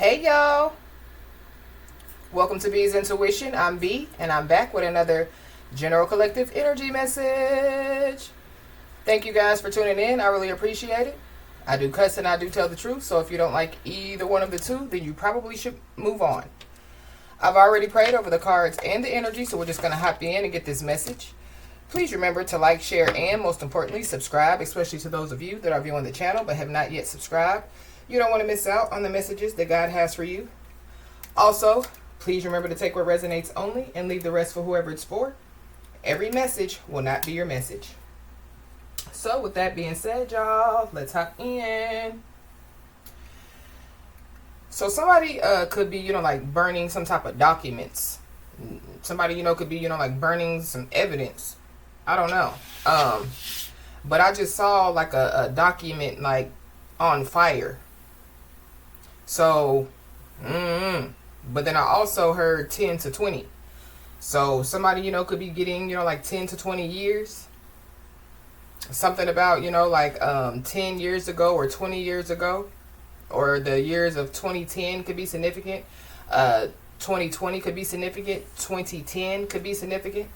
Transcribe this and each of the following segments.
Hey y'all, welcome to B's Intuition. I'm B and I'm back with another general collective energy message. Thank you guys for tuning in. I really appreciate it. I do cuss and I do tell the truth, so if you don't like either one of the two, then you probably should move on. I've already prayed over the cards and the energy, so we're just going to hop in and get this message. Please remember to like, share, and most importantly, subscribe, especially to those of you that are viewing the channel but have not yet subscribed. You don't want to miss out on the messages that God has for you. Also, please remember to take what resonates only and leave the rest for whoever it's for. Every message will not be your message. So with that being said, y'all, let's hop in. So somebody could be, like burning some type of documents. Somebody, could be, like burning some evidence. I don't know. But I just saw like a document like on fire. So, but then I also heard 10 to 20. So somebody, could be getting, like 10 to 20 years. Something about, 10 years ago or 20 years ago. Or the years of 2010 could be significant. 2020 could be significant. 2010 could be significant.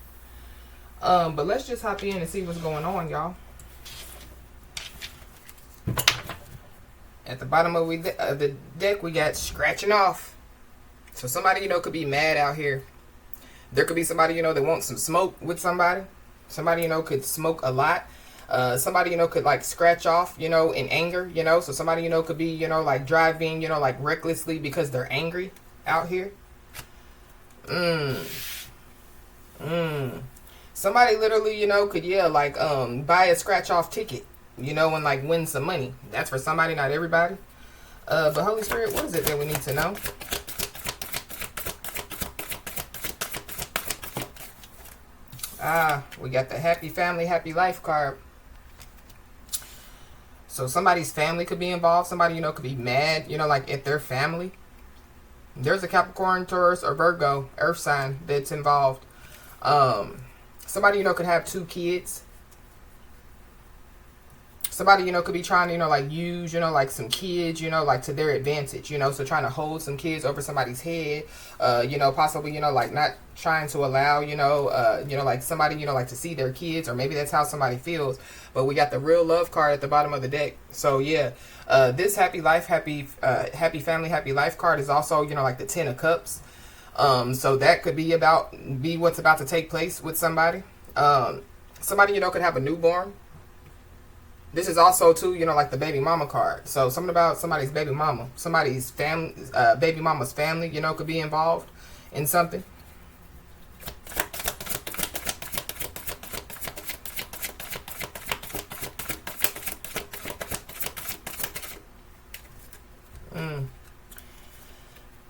But let's just hop in and see what's going on, y'all. At the bottom of the deck, we got scratching off. So somebody, could be mad out here. There could be somebody, that wants some smoke with somebody. Somebody, could smoke a lot. Somebody, could like scratch off, in anger, So somebody, could be, like driving, like recklessly because they're angry out here. Somebody literally, could, like, buy a scratch off ticket. And like win some money. That's for somebody, not everybody. But Holy Spirit, what is it that we need to know? We got the happy family, happy life card. So somebody's family could be involved. Somebody, could be mad, like at their family. There's a Capricorn, Taurus, or Virgo, earth sign that's involved. Somebody, could have 2 kids. Somebody, could be trying to, like use, like some kids, like to their advantage, so trying to hold some kids over somebody's head, possibly, like not trying to allow, like somebody, like to see their kids, or maybe that's how somebody feels. But we got the real love card at the bottom of the deck. So yeah, this happy life, happy family, happy life card is also, like the 10 of cups. So that could be what's about to take place with somebody. Somebody, could have a newborn. This is also too, like the baby mama card. So something about somebody's baby mama, somebody's family, baby mama's family, could be involved in something.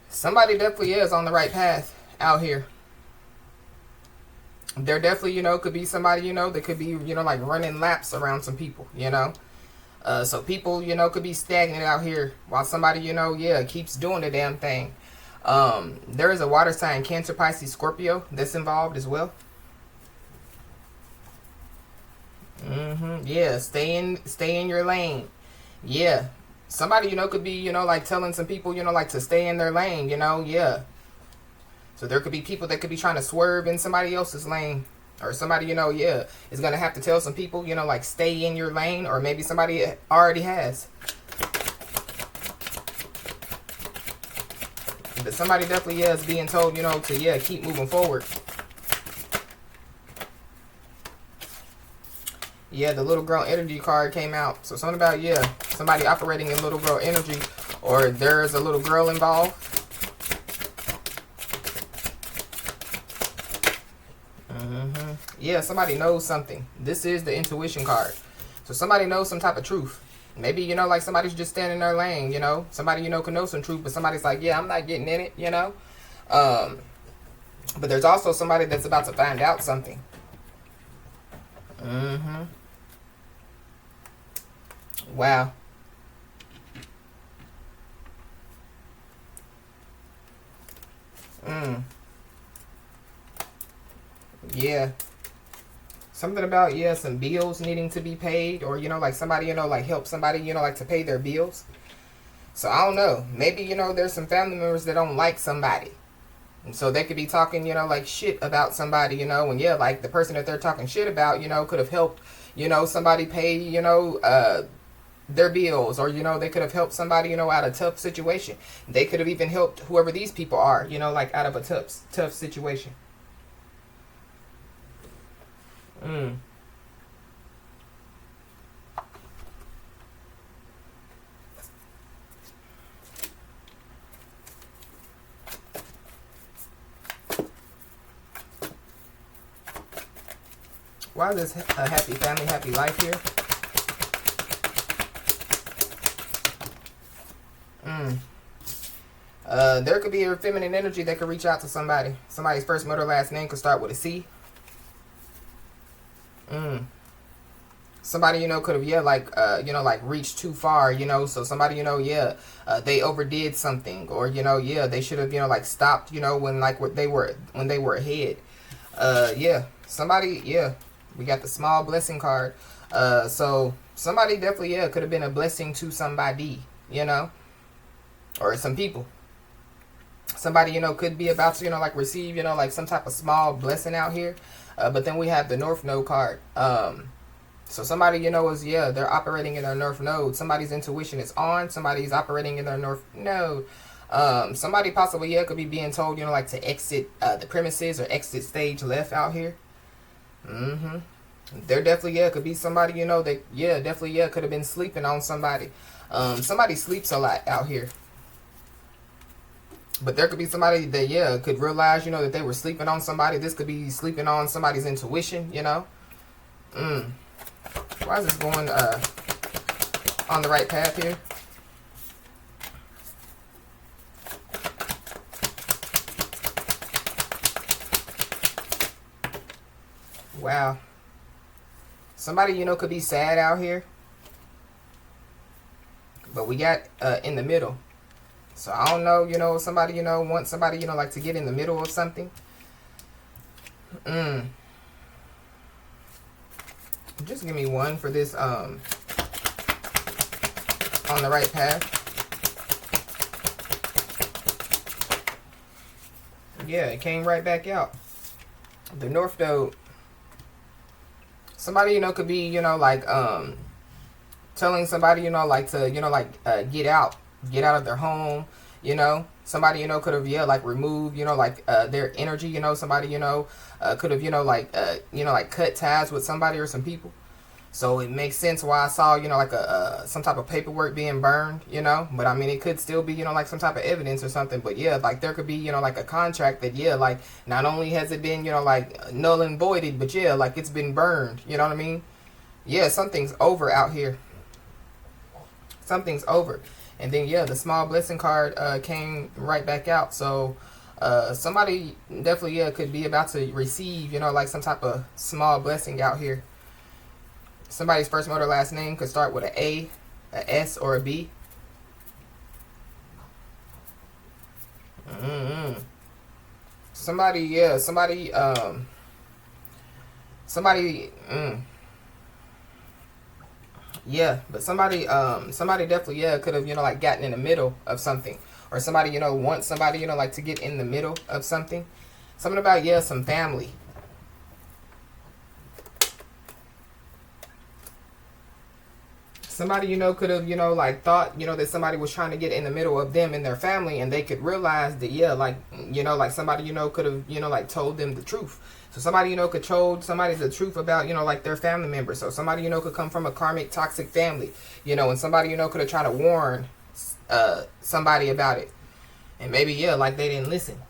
Somebody definitely is on the right path out here. There definitely, could be somebody, that could be, like running laps around some people, So people, could be stagnant out here while somebody, keeps doing the damn thing. There is a water sign, Cancer, Pisces, Scorpio, that's involved as well. Yeah, stay in your lane. Yeah. Somebody, could be, like telling some people, like to stay in their lane, yeah. So there could be people that could be trying to swerve in somebody else's lane. Or somebody, is going to have to tell some people, like stay in your lane. Or maybe somebody already has. But somebody definitely is being told, to, keep moving forward. Yeah, the little girl energy card came out. So something about, somebody operating in little girl energy. Or there's a little girl involved. Yeah, somebody knows something. This is the intuition card. So somebody knows some type of truth. Maybe, like somebody's just standing in their lane, Somebody, can know some truth, but somebody's like, yeah, I'm not getting in it, But there's also somebody that's about to find out something. Wow. Yeah. Something about, some bills needing to be paid. Or, like somebody, like help somebody, like to pay their bills. So I don't know. Maybe, there's some family members that don't like somebody. And so they could be talking, like shit about somebody, and yeah, like the person that they're talking shit about, could have helped, somebody pay, their bills, or, they could have helped somebody, out of a tough situation. They could have even helped whoever these people are, like out of a tough situation. Why is this a happy family, happy life here? There could be a feminine energy that could reach out to somebody. Somebody's first, middle, last name could start with a C. Somebody, could have, yeah, like, like reached too far, so somebody, yeah, they overdid something, or, yeah, they should have, like stopped, when, like, when they were ahead. Yeah, somebody, yeah, we got the small blessing card. So somebody definitely, yeah, could have been a blessing to somebody, or some people. Somebody, could be about to, like receive, like some type of small blessing out here. But then we have the North Node card. So somebody, is, yeah, they're operating in their North Node. Somebody's intuition is on. Somebody's operating in their North Node. Somebody possibly, yeah, could be being told, like to exit the premises or exit stage left out here. There definitely, yeah, could be somebody, that, yeah, definitely, yeah, could have been sleeping on somebody. Somebody sleeps a lot out here. But there could be somebody that, yeah, could realize, that they were sleeping on somebody. This could be sleeping on somebody's intuition, Why is this going on the right path here? Wow. Somebody, could be sad out here. But we got in the middle. So I don't know, somebody, wants somebody, like to get in the middle of something. Just give me one for this on the right path. Yeah, it came right back out. The North Node. Somebody, could be, like telling somebody, like to, get out of their home, Somebody, could have, yeah, like removed, like their energy, somebody, could have, like cut ties with somebody or some people. So it makes sense why I saw, like some type of paperwork being burned, But I mean, it could still be, like some type of evidence or something. But yeah, like there could be, like a contract that, yeah, like not only has it been, like null and voided, but yeah, like it's been burned. You know what I mean? Yeah, something's over out here. Something's over. And then, yeah, the small blessing card came right back out. So somebody definitely, yeah, could be about to receive, like some type of small blessing out here. Somebody's first, middle, last name could start with an A, a S, or a B. Somebody, yeah, somebody, yeah, but somebody definitely, yeah, could have, like gotten in the middle of something. Or somebody, wants somebody, like to get in the middle of something. Something about, yeah, some family. Somebody, could have, like thought, that somebody was trying to get in the middle of them and their family, and they could realize that, yeah, like, like somebody, could have, like told them the truth. So somebody, could told somebody the truth about, like their family member. So somebody, could come from a karmic toxic family, and somebody, could have tried to warn somebody about it. And maybe, yeah, like they didn't listen.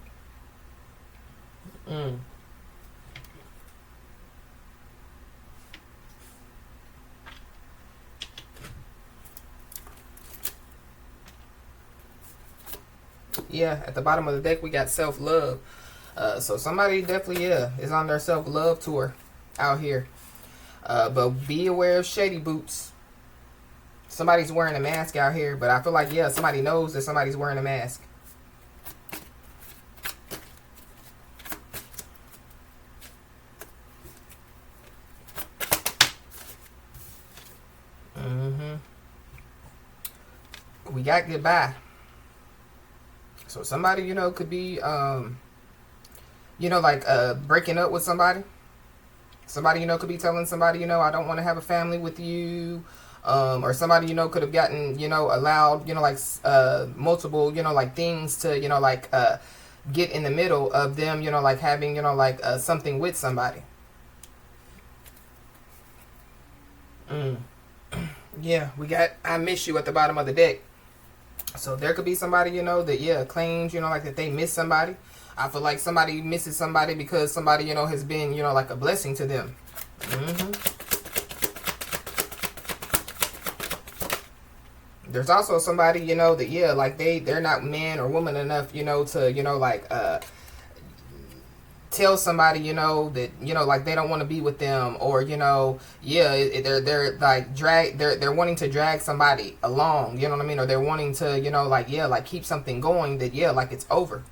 Yeah, at the bottom of the deck, we got self-love. So somebody definitely, yeah, is on their self-love tour out here. But be aware of shady boots. Somebody's wearing a mask out here, but I feel like, yeah, somebody knows that somebody's wearing a mask. We got goodbye. So somebody, you know, could be, you know, like breaking up with somebody. Somebody, you know, could be telling somebody, you know, I don't want to have a family with you. Or somebody, you know, could have gotten, you know, allowed, you know, like multiple, you know, like things to, you know, like get in the middle of them, you know, like having, you know, like something with somebody. Yeah, we got I miss you at the bottom of the deck. So there could be somebody, you know, that, yeah, claims, you know, like that they miss somebody. I feel like somebody misses somebody because somebody, you know, has been, you know, like a blessing to them. There's also somebody, you know, that, yeah, like they're not man or woman enough, you know, to, you know, like tell somebody, you know, that, you know, like they don't want to be with them, or, you know, yeah, they're like they're wanting to drag somebody along, you know what I mean, or they're wanting to, you know, like, yeah, like keep something going that, yeah, like it's over.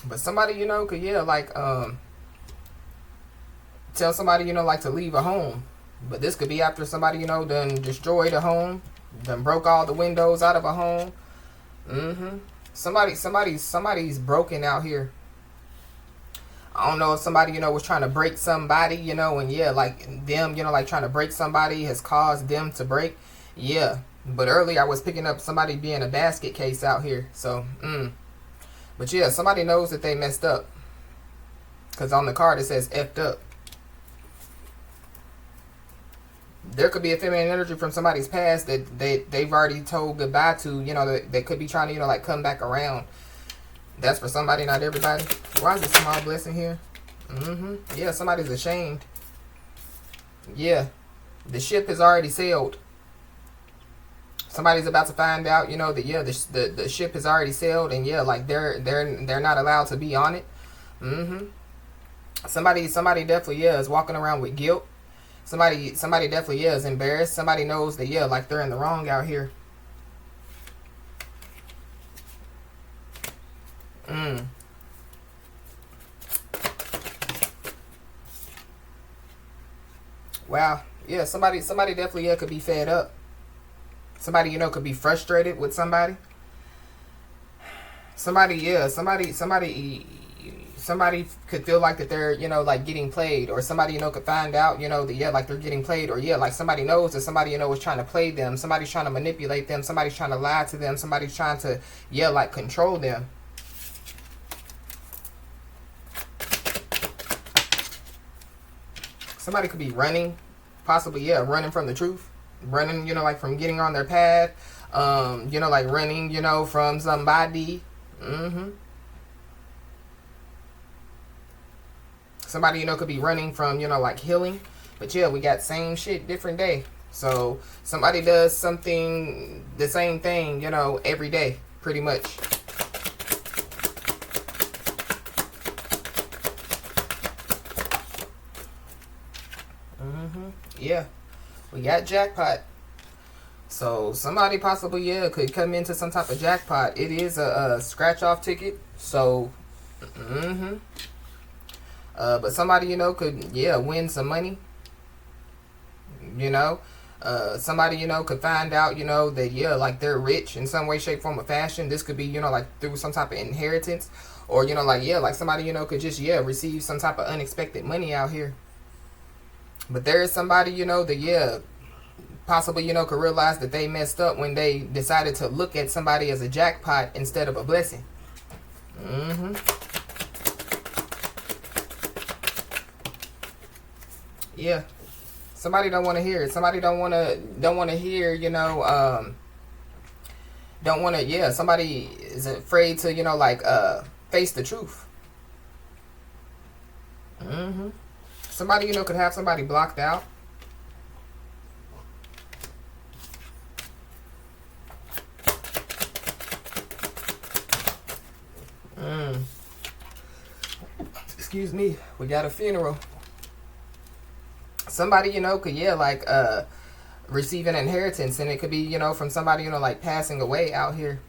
But somebody, you know, could, yeah, like tell somebody, you know, like to leave a home. But this could be after somebody, you know, done destroyed a home, done broke all the windows out of a home. Somebody's broken out here. I don't know if somebody, you know, was trying to break somebody, you know, and yeah, like them, you know, like trying to break somebody has caused them to break. Yeah. But earlier I was picking up somebody being a basket case out here. So, But yeah, somebody knows that they messed up. Because on the card it says effed up. There could be a feminine energy from somebody's past that they've already told goodbye to, you know, that they could be trying to, you know, like come back around. That's for somebody, not everybody. Why is this small blessing here? Yeah, somebody's ashamed. Yeah, the ship has already sailed. Somebody's about to find out, you know, that, yeah, the ship has already sailed, and yeah, like they're not allowed to be on it. Somebody definitely, yeah, is walking around with guilt. Somebody definitely, yeah, is embarrassed. Somebody knows that, yeah, like they're in the wrong out here. Wow. Yeah, somebody definitely, yeah, could be fed up. Somebody, you know, could be frustrated with somebody. Somebody could feel like that they're, you know, like getting played, or somebody, you know, could find out, you know, that, yeah, like they're getting played, or yeah, like somebody knows that somebody, you know, is trying to play them. Somebody's trying to manipulate them. Somebody's trying to lie to them. Somebody's trying to, yeah, like control them. Somebody could be running, possibly, yeah, running from the truth. Running, you know, like from getting on their path. You know, like running, you know, from somebody. Somebody, you know, could be running from, you know, like healing. But yeah, we got same shit, different day. So somebody does something, the same thing, you know, every day, pretty much. Yeah, we got jackpot. So somebody possibly, yeah, could come into some type of jackpot. It is a scratch off ticket. So, but somebody, you know, could, yeah, win some money. You know, somebody, you know, could find out, you know, that, yeah, like they're rich in some way, shape, form, or fashion. This could be, you know, like through some type of inheritance, or, you know, like, yeah, like somebody, you know, could just, yeah, receive some type of unexpected money out here. But there is somebody, you know, that, yeah, possibly, you know, could realize that they messed up when they decided to look at somebody as a jackpot instead of a blessing. Yeah. Somebody don't want to hear it. Somebody don't want to hear, you know, don't want to, yeah, somebody is afraid to, you know, like face the truth. Somebody, you know, could have somebody blocked out. Excuse me. We got a funeral. Somebody, you know, could, yeah, like receive an inheritance, and it could be, you know, from somebody, you know, like passing away out here.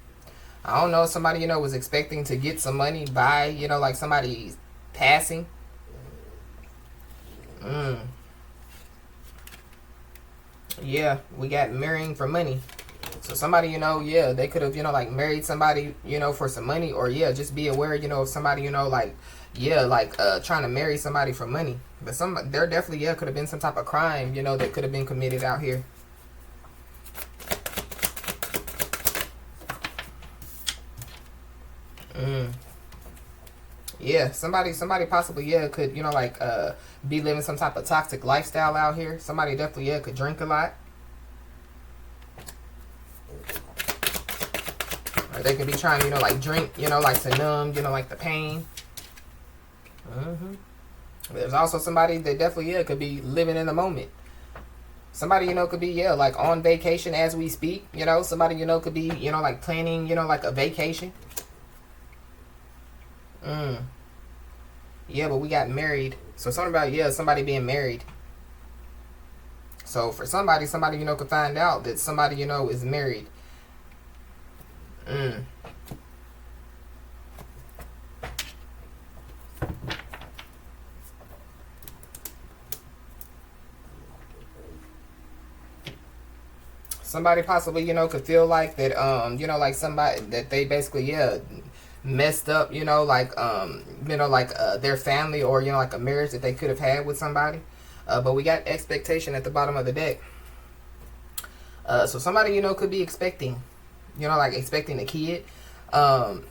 I don't know, somebody, you know, was expecting to get some money by, you know, like somebody passing. Yeah, we got marrying for money. So somebody, you know, yeah, they could have, you know, like married somebody, you know, for some money, or yeah, just be aware, you know, of somebody, you know, like, yeah, like trying to marry somebody for money. But there definitely, yeah, could have been some type of crime, you know, that could have been committed out here. Yeah, somebody possibly, yeah, could, you know, like be living some type of toxic lifestyle out here. Somebody definitely, yeah, could drink a lot. Or they could be trying to, you know, like drink, you know, like to numb, you know, like the pain. There's also somebody that definitely, yeah, could be living in the moment. Somebody, you know, could be, yeah, like on vacation as we speak. You know, somebody, you know, could be, you know, like planning, you know, like a vacation. Yeah, but we got married. So something about, yeah, somebody being married. So for somebody, you know, could find out that somebody, you know, is married. Somebody possibly, you know, could feel like that, you know, like somebody that they basically, yeah, messed up, you know, like, you know, like their family, or, you know, like a marriage that they could have had with somebody. But we got expectation at the bottom of the deck. So somebody, you know, could be expecting, you know, like expecting a kid. But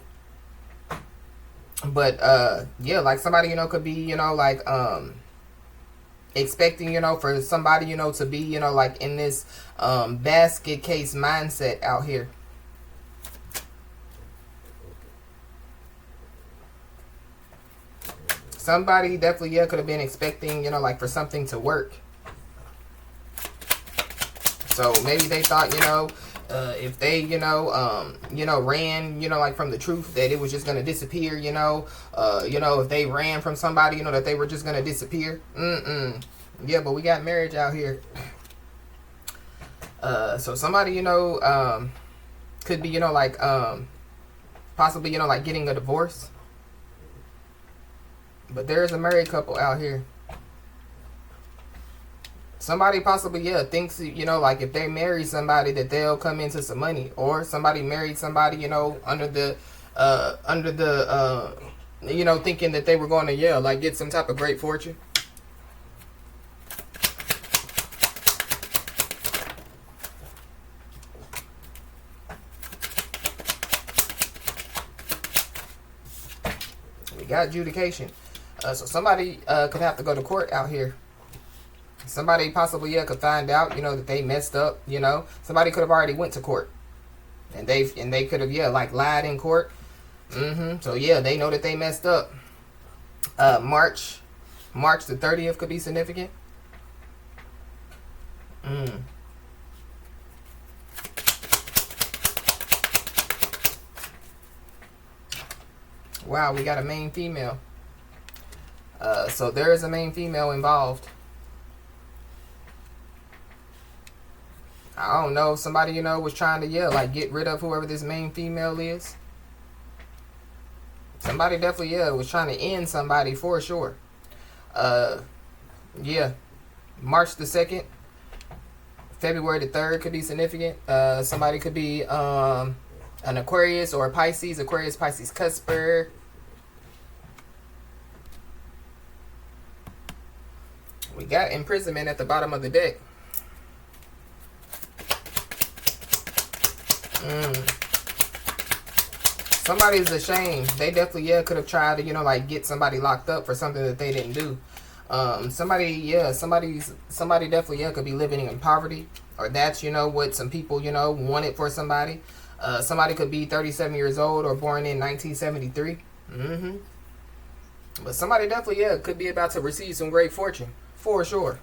yeah, like somebody, you know, could be, you know, like expecting, you know, for somebody, you know, to be, you know, like in this basket case mindset out here. Somebody definitely, yeah, could have been expecting, you know, like for something to work. So maybe they thought, you know, if they, you know, ran, you know, like from the truth, that it was just gonna disappear, you know, if they ran from somebody, you know, that they were just gonna disappear. Yeah, but we got marriage out here. So somebody, you know, could be, you know, like, possibly, you know, like getting a divorce. But there's a married couple out here. Somebody possibly, yeah, thinks, you know, like if they marry somebody that they'll come into some money. Or somebody married somebody, you know, under the, you know, thinking that they were going to, yeah, like get some type of great fortune. We got adjudication. So somebody could have to go to court out here. Somebody possibly, yeah, could find out, you know, that they messed up, you know. Somebody could have already went to court. And they could have, yeah, like lied in court. So yeah, they know that they messed up. March the 30th could be significant. Wow, we got a main female. So there is a main female involved. I don't know. Somebody, you know, was trying to, yeah, like get rid of whoever this main female is. Somebody definitely, yeah, was trying to end somebody for sure. Yeah. March the 2nd. February the 3rd could be significant. Somebody could be an Aquarius or a Pisces. Aquarius, Pisces, Cusper. We got imprisonment at the bottom of the deck. Somebody's ashamed. They definitely, yeah, could have tried to, you know, like get somebody locked up for something that they didn't do. Somebody definitely, yeah, could be living in poverty. Or that's, you know, what some people, you know, wanted for somebody. Somebody could be 37 years old or born in 1973. But somebody definitely, yeah, could be about to receive some great fortune. For sure.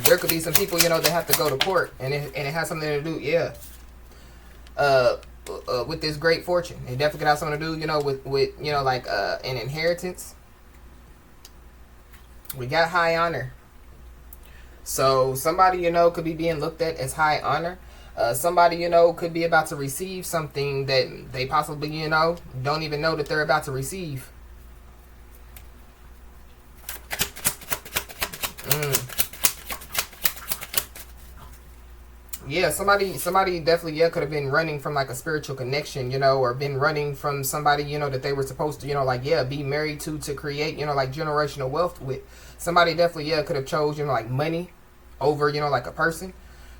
There could be some people, you know, that have to go to court. And it has something to do, yeah. With this great fortune. It definitely could have something to do, you know, with you know, like an inheritance. We got high honor. So somebody, you know, could be being looked at as high honor. Somebody, you know, could be about to receive something that they possibly, you know, don't even know that they're about to receive. Yeah, somebody definitely, yeah, could have been running from like a spiritual connection, you know, or been running from somebody, you know, that they were supposed to, you know, like, yeah, be married to create, you know, like generational wealth with. Somebody definitely, yeah, could have chose, you know, like money over, you know, like a person.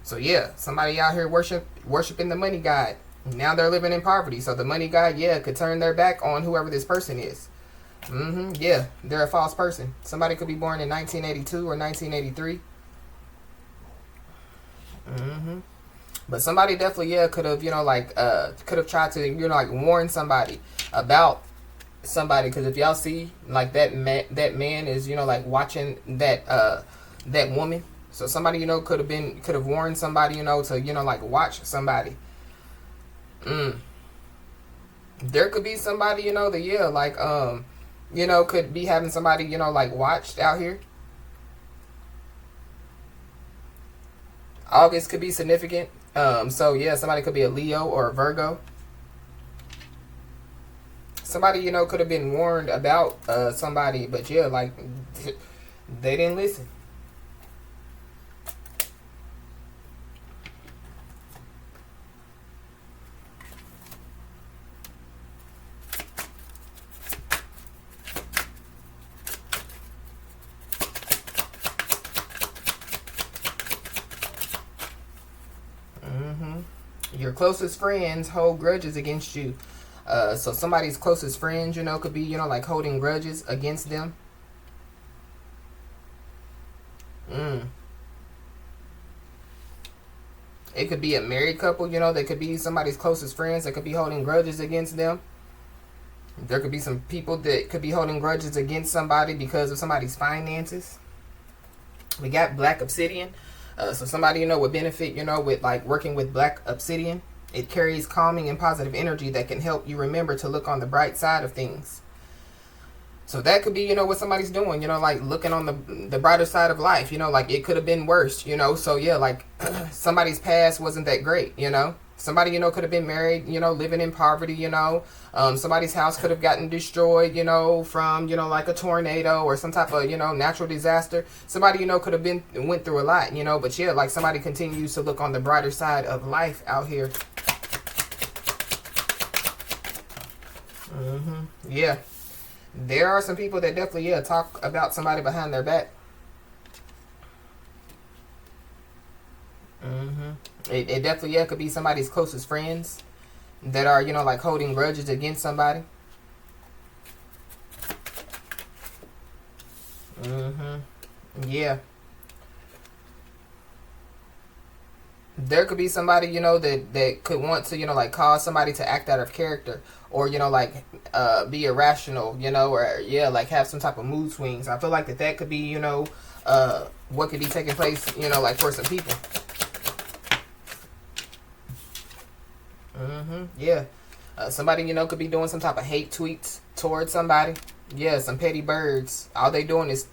So yeah, somebody out here worshiping the money god. Now they're living in poverty. So the money god, yeah, could turn their back on whoever this person is. Yeah, they're a false person. Somebody could be born in 1982 or 1983. But somebody definitely, yeah, could have, you know, like, could have tried to, you know, like warn somebody about somebody. Because if y'all see, like, that man is, you know, like watching that woman. So somebody, you know, could have warned somebody, you know, to, you know, like watch somebody. There could be somebody, you know, that, yeah, like, you know, could be having somebody, you know, like watched out here. August could be significant. So yeah, somebody could be a Leo or a Virgo. Somebody, you know, could have been warned about somebody, but yeah, like they didn't listen. Your closest friends hold grudges against you. So somebody's closest friends, you know, could be, you know, like holding grudges against them. It could be a married couple, you know, they could be somebody's closest friends that could be holding grudges against them. There could be some people that could be holding grudges against somebody because of somebody's finances. We got black obsidian. So somebody, you know, would benefit, you know, with like working with black obsidian. It carries calming and positive energy that can help you remember to look on the bright side of things. So that could be, you know, what somebody's doing, you know, like looking on the brighter side of life, you know, like it could have been worse, you know. So yeah, like somebody's past wasn't that great, you know. Somebody, you know, could have been married, you know, living in poverty, you know. Somebody's house could have gotten destroyed, you know, from, you know, like a tornado or some type of, you know, natural disaster. Somebody, you know, could have went through a lot, you know. But yeah, like somebody continues to look on the brighter side of life out here. Yeah. There are some people that definitely, yeah, talk about somebody behind their back. It definitely, yeah, could be somebody's closest friends that are, you know, like holding grudges against somebody. Yeah. There could be somebody, you know, that could want to, you know, like cause somebody to act out of character or, you know, like be irrational, you know, or yeah, like have some type of mood swings. I feel like that could be, you know, what could be taking place, you know, like for some people. Yeah. Somebody, you know, could be doing some type of hate tweets towards somebody. Yeah, some petty birds. All they doing is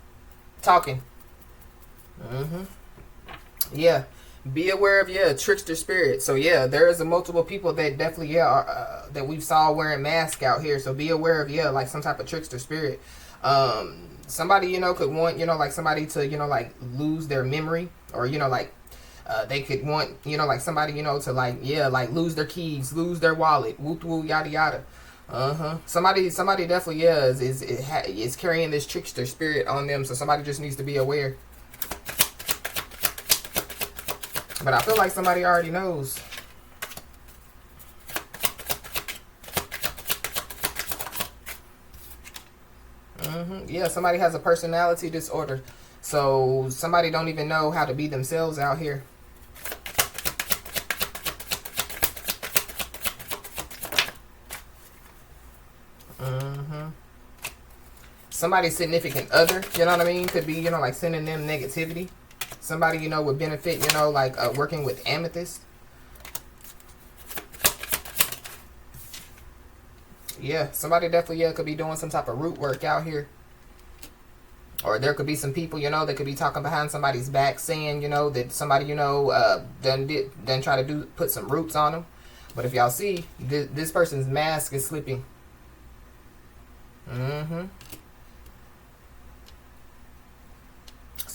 talking. Yeah. Be aware of, yeah, trickster spirit. So yeah, there is a multiple people that definitely, yeah, are, that we saw wearing masks out here. So be aware of, yeah, like some type of trickster spirit. Somebody, you know, could want, you know, like somebody to, you know, like lose their memory, or, you know, like they could want, you know, like somebody, you know, to like, yeah, like lose their keys, lose their wallet, woo woo, yada yada. Somebody definitely, yeah, is carrying this trickster spirit on them. So somebody just needs to be aware. But I feel like somebody already knows. Yeah, somebody has a personality disorder. So somebody don't even know how to be themselves out here. Somebody's significant other, you know what I mean, could be, you know, like sending them negativity. Somebody, you know, would benefit, you know, like working with amethyst. Yeah, somebody definitely, yeah, could be doing some type of root work out here. Or there could be some people, you know, that could be talking behind somebody's back, saying, you know, that somebody, you know, done try to put some roots on them. But if y'all see, this person's mask is slipping.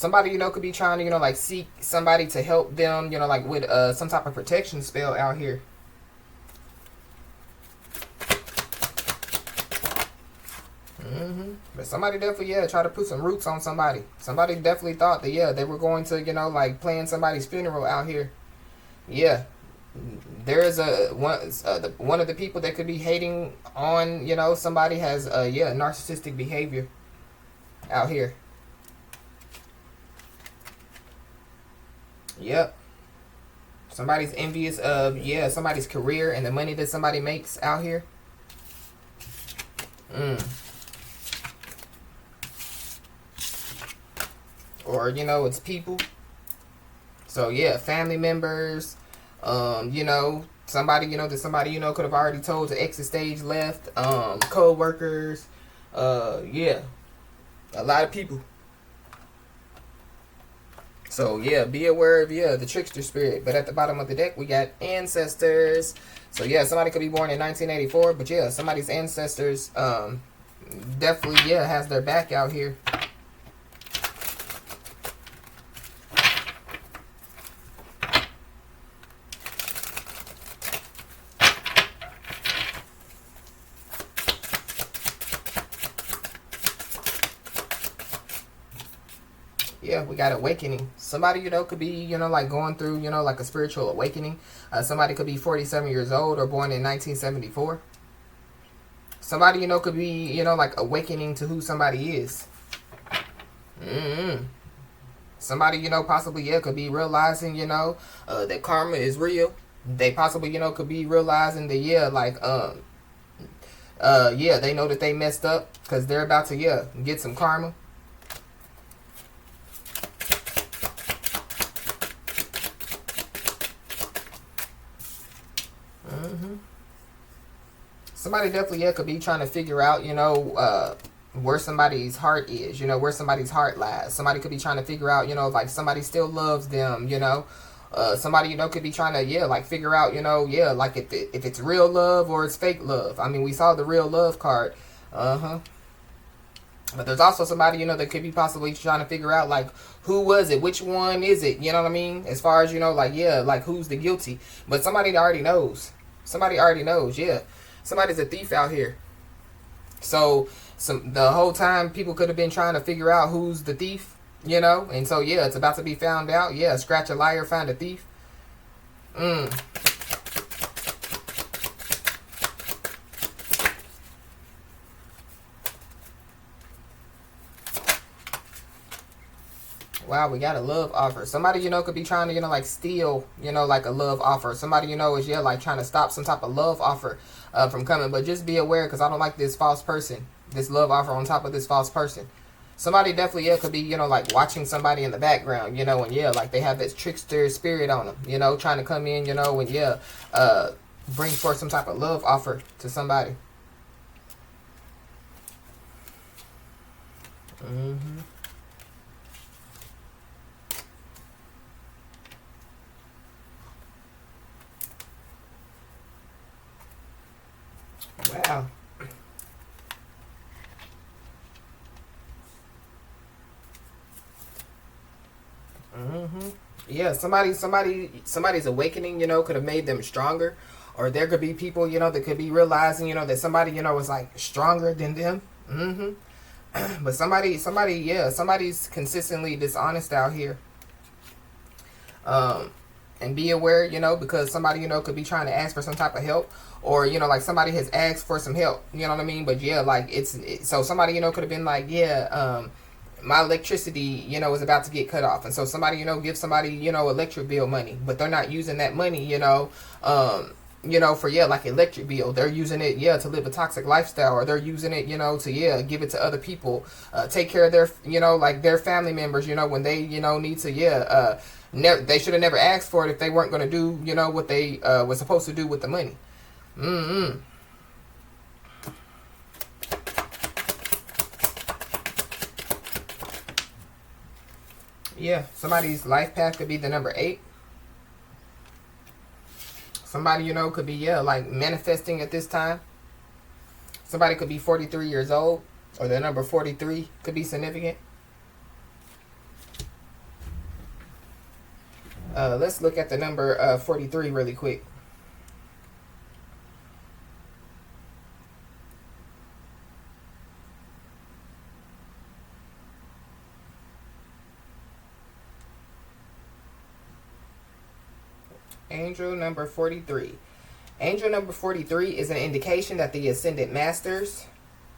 somebody, you know, could be trying to, you know, like seek somebody to help them, you know, like with some type of protection spell out here. But somebody definitely, yeah, try to put some roots on somebody. Somebody definitely thought that, yeah, they were going to, you know, like plan somebody's funeral out here. Yeah. There is one of the people that could be hating on, you know, somebody has, yeah, narcissistic behavior out here. Yep. Somebody's envious of, yeah, somebody's career and the money that somebody makes out here. Or, you know, it's people. So, yeah, family members. You know, somebody, you know, that somebody, you know, could have already told to exit stage left. Co-workers. Yeah. A lot of people. So, yeah, be aware of, yeah, the trickster spirit. But at the bottom of the deck, we got ancestors. So, yeah, somebody could be born in 1984. But, yeah, somebody's ancestors definitely, yeah, has their back out here. Yeah, we got awakening. Somebody, you know, could be, you know, like going through, you know, like a spiritual awakening. Somebody could be 47 years old or born in 1974. Somebody, you know, could be, you know, like awakening to who somebody is. Somebody, you know, possibly, yeah, could be realizing, you know, that karma is real. They possibly, you know, could be realizing that, yeah, like, yeah, they know that they messed up because they're about to, yeah, get some karma. Somebody definitely, yeah, could be trying to figure out, you know, where somebody's heart is, you know, where somebody's heart lies. Somebody could be trying to figure out, you know, like somebody still loves them, you know. Somebody, you know, could be trying to, yeah, like figure out, you know, yeah, like if it's real love or it's fake love. I mean, we saw the real love card. But there's also somebody, you know, that could be possibly trying to figure out, like, who was it? Which one is it? You know what I mean? As far as, you know, like, yeah, like, who's the guilty? But somebody already knows. Somebody already knows, yeah. Somebody's a thief out here. So, the whole time, people could have been trying to figure out who's the thief, you know? And so, yeah, it's about to be found out. Yeah, scratch a liar, find a thief. Wow, we got a love offer. Somebody, you know, could be trying to, you know, like steal, you know, like a love offer. Somebody, you know, is, yeah, like trying to stop some type of love offer from coming. But just be aware, because I don't like this false person, this love offer on top of this false person. Somebody definitely, yeah, could be, you know, like watching somebody in the background, you know, and yeah, like they have this trickster spirit on them, you know, trying to come in, you know, and yeah, bring forth some type of love offer to somebody. Wow. Yeah, somebody's awakening, you know, could have made them stronger. Or there could be people, you know, that could be realizing, you know, that somebody, you know, is like stronger than them. But somebody, yeah, somebody's consistently dishonest out here. And be aware, you know, because somebody, you know, could be trying to ask for some type of help. Or, you know, like somebody has asked for some help. You know what I mean? But yeah, like so somebody, you know, could have been like, yeah, my electricity, you know, is about to get cut off. And so somebody, you know, gives somebody, you know, electric bill money. But they're not using that money, you know, for, yeah, like electric bill. They're using it, yeah, to live a toxic lifestyle. Or they're using it, you know, to, yeah, give it to other people. Take care of their, you know, like their family members, you know, when they, you know, need to, yeah, they should have never asked for it if they weren't going to do, you know, what they were supposed to do with the money. Yeah, somebody's life path could be the number 8. Somebody, you know, could be, yeah, like manifesting at this time. Somebody could be 43 years old, or the number 43 could be significant. Let's look at the number 43 really quick. Angel number 43. Angel number 43 is an indication that the Ascended Masters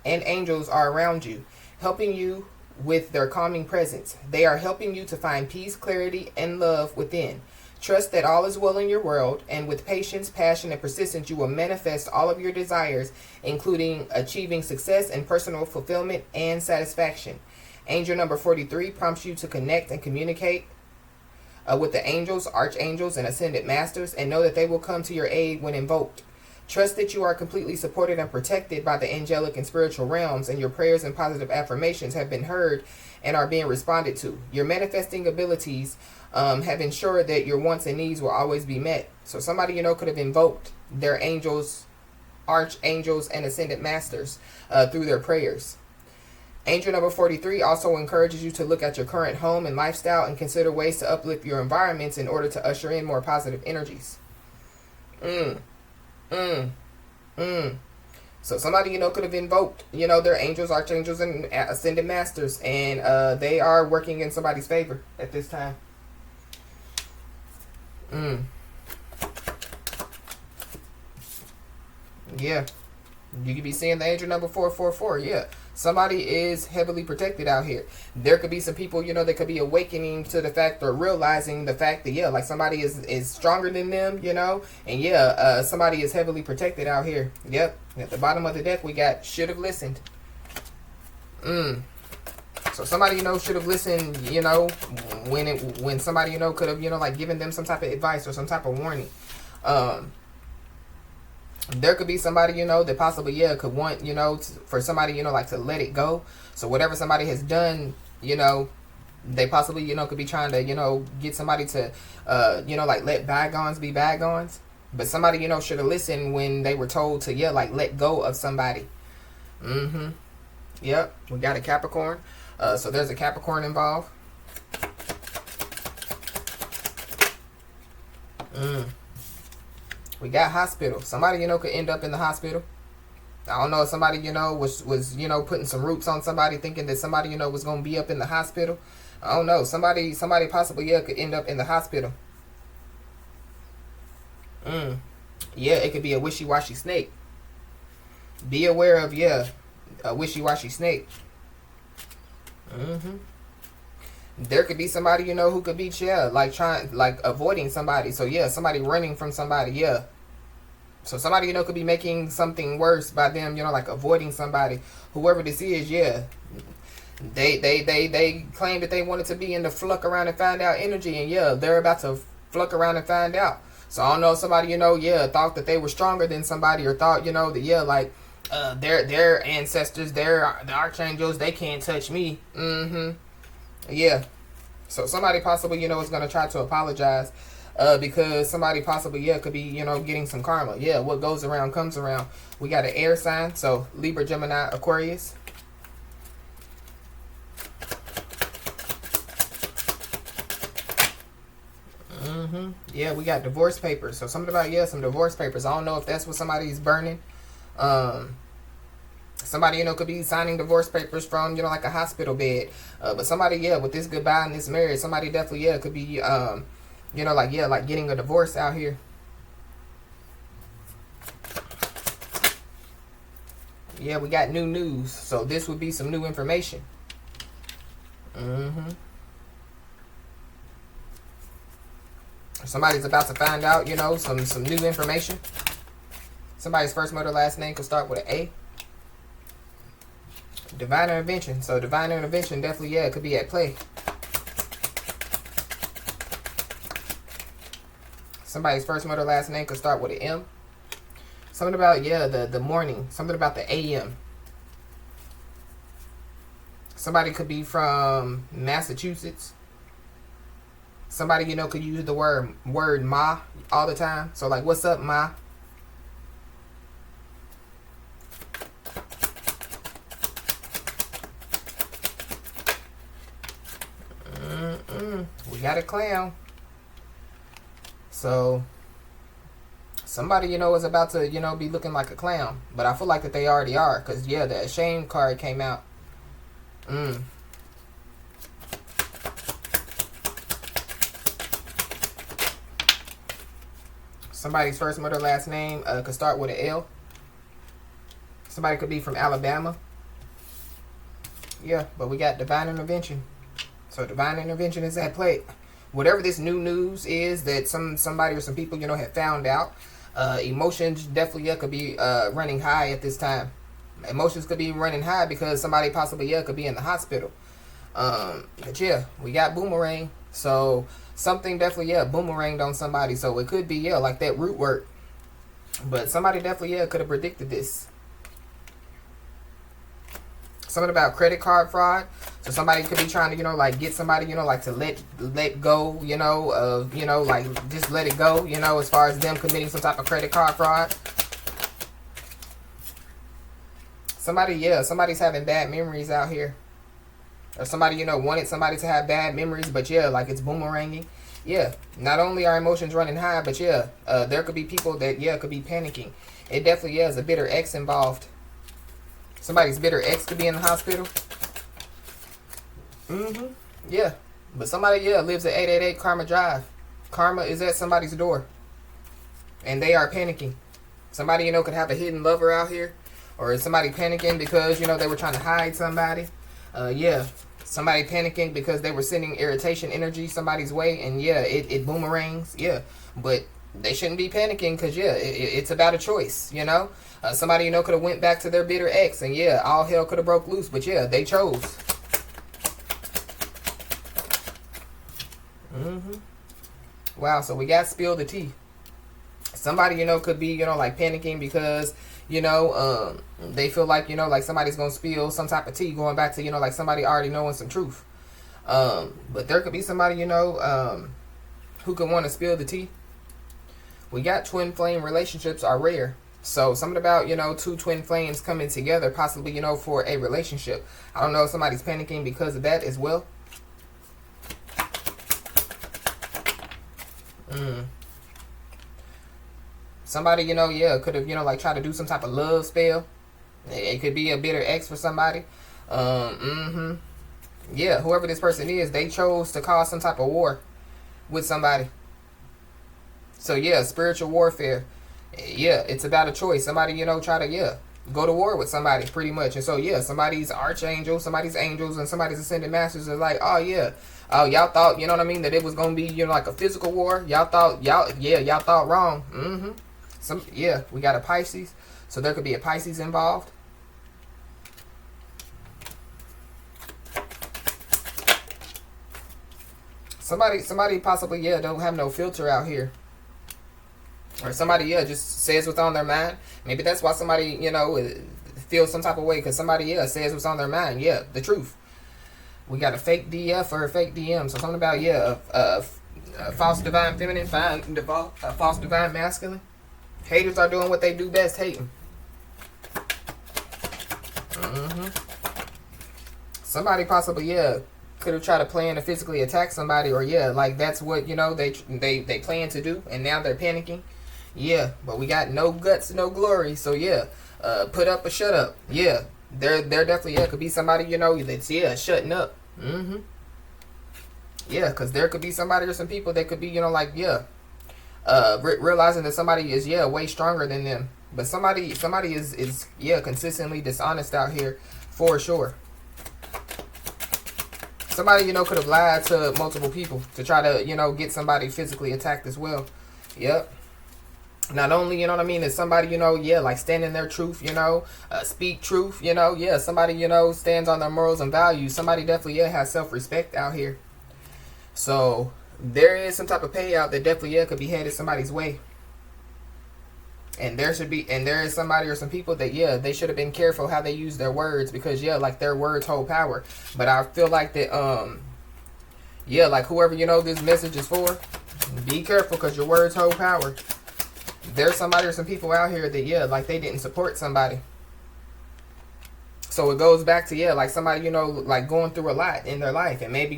and angels are around you, helping you with their calming presence. They are helping you to find peace, clarity, and love within. Trust that all is well in your world, and with patience, passion, and persistence, you will manifest all of your desires, including achieving success and personal fulfillment and satisfaction. Angel number 43 prompts you to connect and communicate with the angels, archangels, and ascended masters, and know that they will come to your aid when invoked. Trust that you are completely supported and protected by the angelic and spiritual realms, and your prayers and positive affirmations have been heard and are being responded to. Your manifesting abilities have ensured that your wants and needs will always be met. So somebody could have invoked their angels, archangels, and ascended masters through their prayers. Angel number 43 also encourages you to look at your current home and lifestyle and consider ways to uplift your environments in order to usher in more positive energies. So somebody, could have invoked, their angels, archangels, and ascended masters, and they are working in somebody's favor at this time. Yeah. You could be seeing the angel number 444. Yeah. Somebody is heavily protected out here. There could be some people, that could be awakening to the fact or realizing the fact that, like somebody is stronger than them, and somebody is heavily protected out here. Yep. At the bottom of the deck, we got should have listened. So somebody, should have listened, when somebody, could have, like given them some type of advice or some type of warning. There could be somebody, that possibly, could want, for somebody, like to let it go. So whatever somebody has done, they possibly, could be trying to, get somebody to, like let bygones be bygones. But somebody, should have listened when they were told to, like let go of somebody. Yep. We got a Capricorn. So there's a Capricorn involved. We got hospital. Somebody, could end up in the hospital. I don't know if somebody, was putting some roots on somebody, thinking that somebody, was going to be up in the hospital. I don't know. Somebody possibly, could end up in the hospital. Yeah, it could be a wishy-washy snake. Be aware of, a wishy-washy snake. There could be somebody, who could be, like avoiding somebody. So, somebody running from somebody, So, somebody, could be making something worse by them, like avoiding somebody. Whoever this is, They claim that they wanted to be in the fluck around and find out energy. And, they're about to fluck around and find out. So, I don't know if somebody, thought that they were stronger than somebody or thought, that, their ancestors, the archangels, they can't touch me. Yeah. So somebody possibly, is going to try to apologize because somebody possibly, could be, getting some karma. Yeah, what goes around comes around. We got an air sign, so Libra, Gemini, Aquarius. Yeah, we got divorce papers. So something about, some divorce papers. I don't know if that's what somebody's burning. Somebody, could be signing divorce papers from, like a hospital bed. But somebody, with this goodbye and this marriage, somebody definitely, could be, like getting a divorce out here. Yeah, we got new news. So this would be some new information. Somebody's about to find out, some new information. Somebody's first, mother, last name could start with an A. Divine intervention. So divine intervention definitely, it could be at play. Somebody's first, mother, last name could start with an M. Something about, the morning. Something about the AM. Somebody could be from Massachusetts. Somebody, could use the word ma all the time. So like, what's up, ma? We got a clown. So somebody, is about to, be looking like a clown. But I feel like that they already are. Because, yeah, the ashamed card came out. Somebody's first, middle, last name could start with an L. Somebody could be from Alabama. Yeah, but we got divine intervention. So divine intervention is at play. Whatever this new news is that somebody or some people, have found out, emotions definitely could be running high at this time. Emotions could be running high because somebody possibly could be in the hospital. But yeah, we got boomerang. So something definitely boomeranged on somebody. So it could be like that root work. But somebody definitely could have predicted this. Something about credit card fraud. So somebody could be trying to, like get somebody, like to let go, like just let it go, as far as them committing some type of credit card fraud. Somebody's having bad memories out here. Or somebody, wanted somebody to have bad memories, but like it's boomeranging. Yeah, not only are emotions running high, but there could be people that, could be panicking. It definitely is a bitter ex involved. Somebody's bitter ex could be in the hospital. Yeah. But somebody, lives at 888 Karma Drive. Karma is at somebody's door. And they are panicking. Somebody, could have a hidden lover out here. Or is somebody panicking because, they were trying to hide somebody. Somebody panicking because they were sending irritation energy somebody's way. And it boomerangs. Yeah. But they shouldn't be panicking because, it's about a choice, somebody, could have went back to their bitter ex. And, all hell could have broke loose. But, they chose. Wow, so we got spill the tea. Somebody, could be, like panicking because, they feel like, like somebody's going to spill some type of tea going back to, like somebody already knowing some truth. But there could be somebody, who could want to spill the tea. We got twin flame relationships are rare. So something about, two twin flames coming together, possibly, for a relationship. I don't know if somebody's panicking because of that as well. Somebody, could have, like tried to do some type of love spell. It could be a bitter ex for somebody. Yeah, whoever this person is, they chose to cause some type of war with somebody. So, spiritual warfare. Yeah, it's about a choice. Somebody, try to, go to war with somebody pretty much. And so, somebody's archangel, somebody's angels, and somebody's ascended masters are like, oh, yeah. Oh, y'all thought, that it was going to be, like a physical war. Y'all thought wrong. We got a Pisces. So there could be a Pisces involved. Somebody possibly, don't have no filter out here. Or somebody, just says what's on their mind. Maybe that's why somebody, feels some type of way. Because somebody, says what's on their mind. Yeah, the truth. We got a fake DF or a fake DM. So something about, a false divine feminine, false divine masculine. Haters are doing what they do best, hating. Somebody possibly, could have tried to plan to physically attack somebody. Or, like that's what, they plan to do. And now they're panicking. Yeah, but we got no guts, no glory. So, put up or shut up. Yeah. There definitely could be somebody that's shutting up. Yeah, because there could be somebody or some people that could be realizing that somebody is way stronger than them. But somebody is consistently dishonest out here for sure. Somebody could have lied to multiple people to try to get somebody physically attacked as well. Yep. Not only, is somebody, like stand in their truth, speak truth, somebody, stands on their morals and values. Somebody definitely, has self-respect out here. So, there is some type of payout that definitely, could be headed somebody's way. And there is somebody or some people that, they should have been careful how they use their words because, like their words hold power. But I feel like that, like whoever, this message is for, be careful because your words hold power. There's somebody or some people out here that, like they didn't support somebody. So it goes back to, like somebody, like going through a lot in their life. And maybe,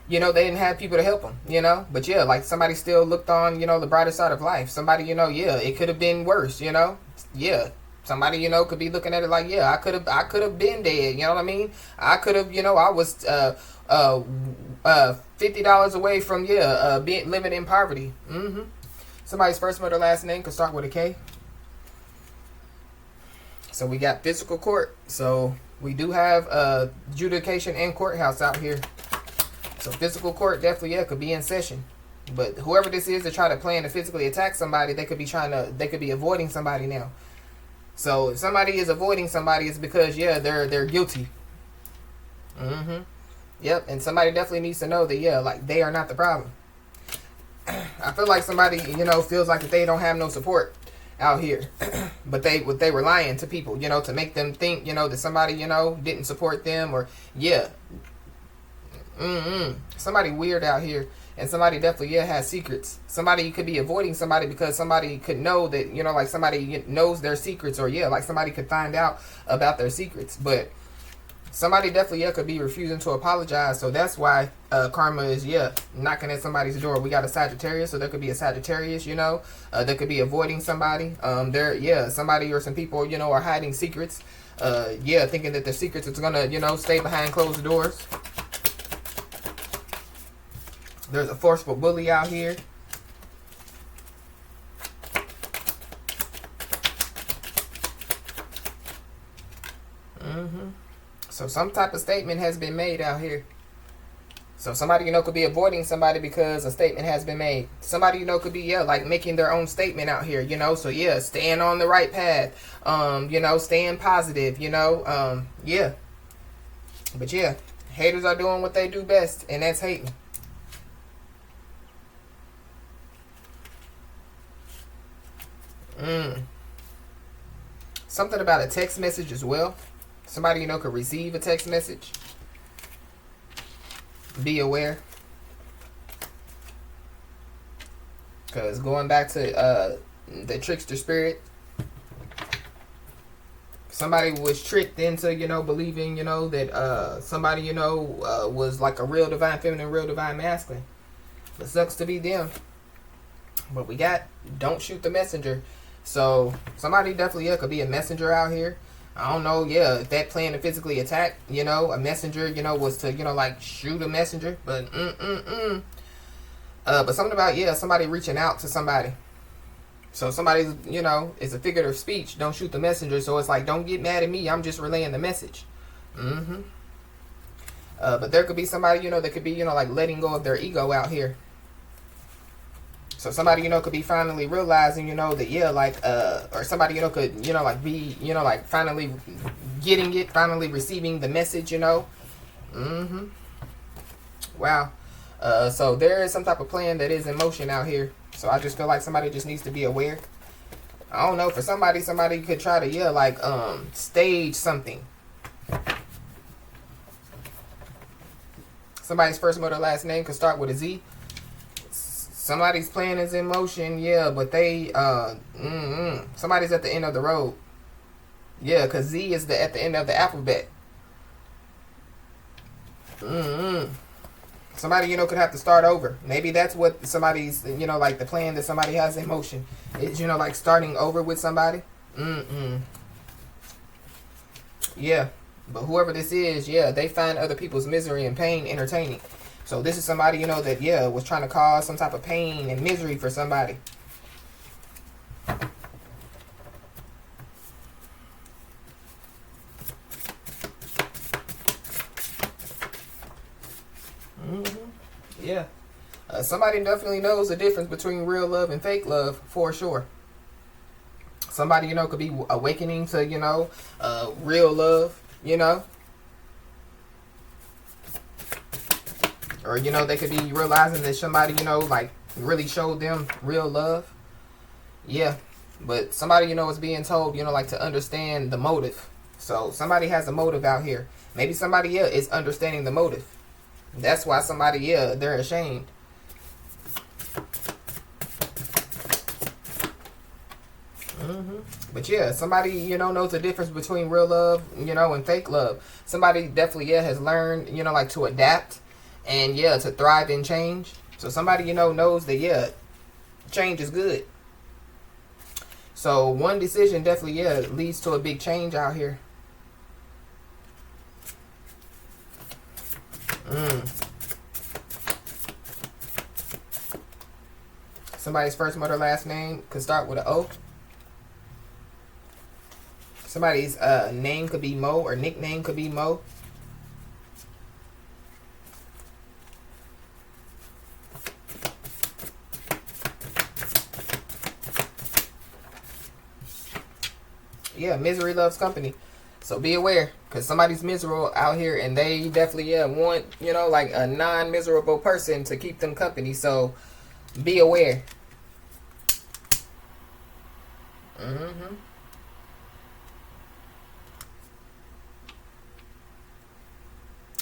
you know, they didn't have people to help them, you know. But yeah, like somebody still looked on, you know, the brighter side of life. Somebody, you know, yeah, it could have been worse, you know. Yeah. Somebody, you know, could be looking at it like, yeah, I could have been dead, you know what I mean? I could have, you know, I was $50 away from being living in poverty. Somebody's first, middle, last name could start with a K. So we got physical court. So we do have adjudication and courthouse out here. So physical court definitely, yeah, could be in session. But whoever this is that try to plan to physically attack somebody, they could be avoiding somebody now. So if somebody is avoiding somebody, it's because, yeah, they're guilty. Yep, and somebody definitely needs to know that, yeah, like, they are not the problem. I feel like somebody, you know, feels like that they don't have no support out here. But they were lying to people, you know, to make them think, you know, that somebody, you know, didn't support them, or, yeah. Somebody weird out here. And somebody definitely, yeah, has secrets. Somebody could be avoiding somebody because somebody could know that, you know, like somebody knows their secrets, or, yeah, like somebody could find out about their secrets. But somebody definitely, yeah, could be refusing to apologize. So that's why karma is, yeah, knocking at somebody's door. We got a Sagittarius, so there could be a Sagittarius, you know. That could be avoiding somebody. Somebody or some people, you know, are hiding secrets. Thinking that their secrets is going to, you know, stay behind closed doors. There's a forceful bully out here. So some type of statement has been made out here. So somebody, you know, could be avoiding somebody because a statement has been made. Somebody, you know, could be, yeah, like making their own statement out here, you know. So, yeah, staying on the right path. You know, staying positive, you know. Yeah. But, yeah, haters are doing what they do best, and that's hating. Something about a text message as well. Somebody, you know, could receive a text message. Be aware. Because going back to the trickster spirit, somebody was tricked into, you know, believing, you know, that somebody, you know, was like a real divine feminine, real divine masculine. It sucks to be them. But we got don't shoot the messenger. So somebody definitely, yeah, could be a messenger out here. I don't know, yeah, if that plan to physically attack, you know, a messenger, you know, was to, you know, like shoot a messenger. But but something about, yeah, somebody reaching out to somebody. So somebody's, you know, it's a figure of speech. Don't shoot the messenger. So it's like, don't get mad at me. I'm just relaying the message. But there could be somebody, you know, that could be, you know, like letting go of their ego out here. So somebody, you know, could be finally realizing, you know, that, yeah, like, or somebody, you know, could, you know, like be, you know, like finally getting it, finally receiving the message, you know. Wow. So there is some type of plan that is in motion out here. So I just feel like somebody just needs to be aware. I don't know, for somebody could try to, yeah, like, stage something. Somebody's first, middle, last name could start with a Z. Somebody's plan is in motion, yeah, but they, somebody's at the end of the road. Yeah, because Z is at the end of the alphabet. Somebody, you know, could have to start over. Maybe that's what somebody's, you know, like the plan that somebody has in motion is, you know, like starting over with somebody. Yeah, but whoever this is, yeah, they find other people's misery and pain entertaining. So this is somebody, you know, that, yeah, was trying to cause some type of pain and misery for somebody. Yeah. Somebody definitely knows the difference between real love and fake love, for sure. Somebody, you know, could be awakening to, you know, real love, you know. Or, you know, they could be realizing that somebody, you know, like, really showed them real love. Yeah. But somebody, you know, is being told, you know, like, to understand the motive. So somebody has a motive out here. Maybe somebody, yeah, is understanding the motive. That's why somebody, yeah, they're ashamed. But yeah, somebody, you know, knows the difference between real love, you know, and fake love. Somebody definitely, yeah, has learned, you know, like to adapt. and yeah, to thrive in change. So somebody, you know, knows that, yeah, change is good. So one decision definitely, yeah, leads to a big change out here. Somebody's first, mother, last name could start with an O. Somebody's name could be Mo, or nickname could be Mo. Yeah, misery loves company. So be aware, because somebody's miserable out here, and they definitely, yeah, want, you know, like a non-miserable person to keep them company. So be aware.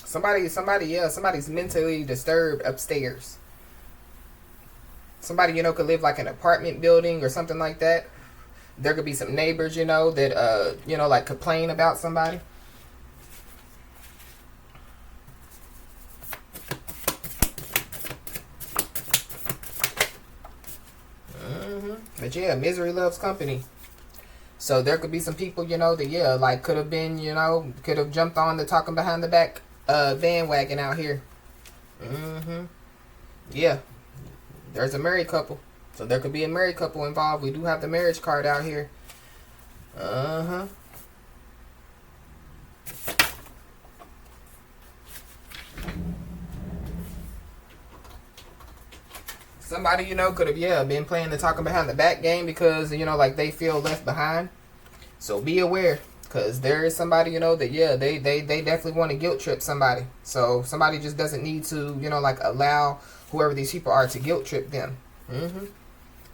Somebody's mentally disturbed upstairs. Somebody, you know, could live like an apartment building or something like that. There could be some neighbors, you know, that, you know, like complain about somebody. But yeah, misery loves company. So there could be some people, you know, that, yeah, like could have been, you know, could have jumped on the talking behind the back bandwagon out here. Yeah, there's a married couple. So there could be a married couple involved. We do have the marriage card out here. Somebody, you know, could have, yeah, been playing the talking behind the back game because, you know, like they feel left behind. So be aware, because there is somebody, you know, that, yeah, they definitely want to guilt trip somebody. So somebody just doesn't need to, you know, like allow whoever these people are to guilt trip them.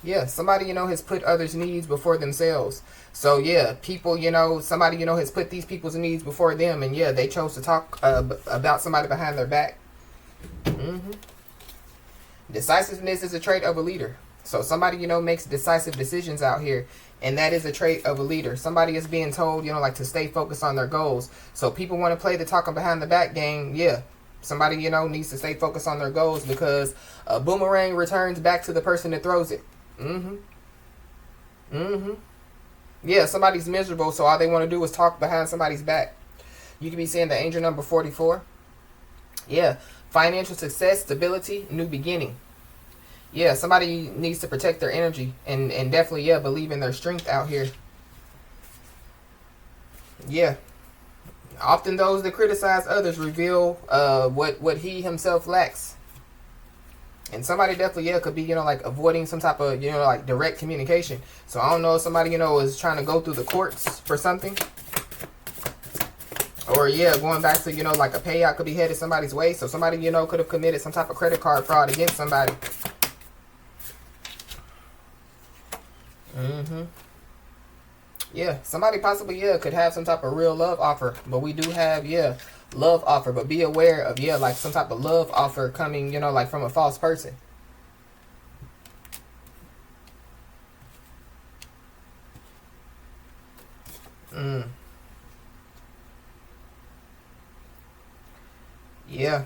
Yeah, somebody, you know, has put others' needs before themselves. So yeah, people, you know, somebody, you know, has put these people's needs before them, and yeah, they chose to talk about somebody behind their back. Decisiveness is a trait of a leader. So somebody, you know, makes decisive decisions out here, and that is a trait of a leader. Somebody is being told, you know, like to stay focused on their goals. So people want to play the talking behind the back game. Yeah, somebody, you know, needs to stay focused on their goals, because a boomerang returns back to the person that throws it. Yeah, somebody's miserable, so all they want to do is talk behind somebody's back. You could be seeing the angel number 44. Yeah, financial success, stability, new beginning. Yeah, somebody needs to protect their energy and definitely, yeah, believe in their strength out here. Yeah. Often those that criticize others reveal what he himself lacks. And somebody definitely, yeah, could be, you know, like avoiding some type of, you know, like direct communication. So I don't know if somebody, you know, is trying to go through the courts for something. Or, yeah, going back to, you know, like a payout could be headed somebody's way. So somebody, you know, could have committed some type of credit card fraud against somebody. Yeah, somebody possibly, yeah, could have some type of real love offer. But we do have, yeah, love offer. But be aware of, yeah, like some type of love offer coming, you know, like from a false person. Yeah.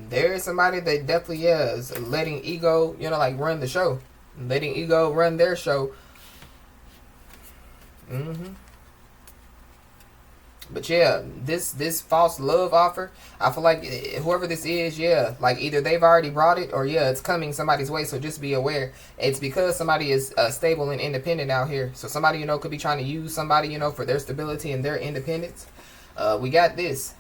There is somebody that definitely, yeah, is letting ego, you know, like run the show. Letting ego run their show. But yeah, this false love offer, I feel like whoever this is, yeah, like either they've already brought it, or yeah, it's coming somebody's way. So just be aware. It's because somebody is stable and independent out here. So somebody, you know, could be trying to use somebody, you know, for their stability and their independence. We got this.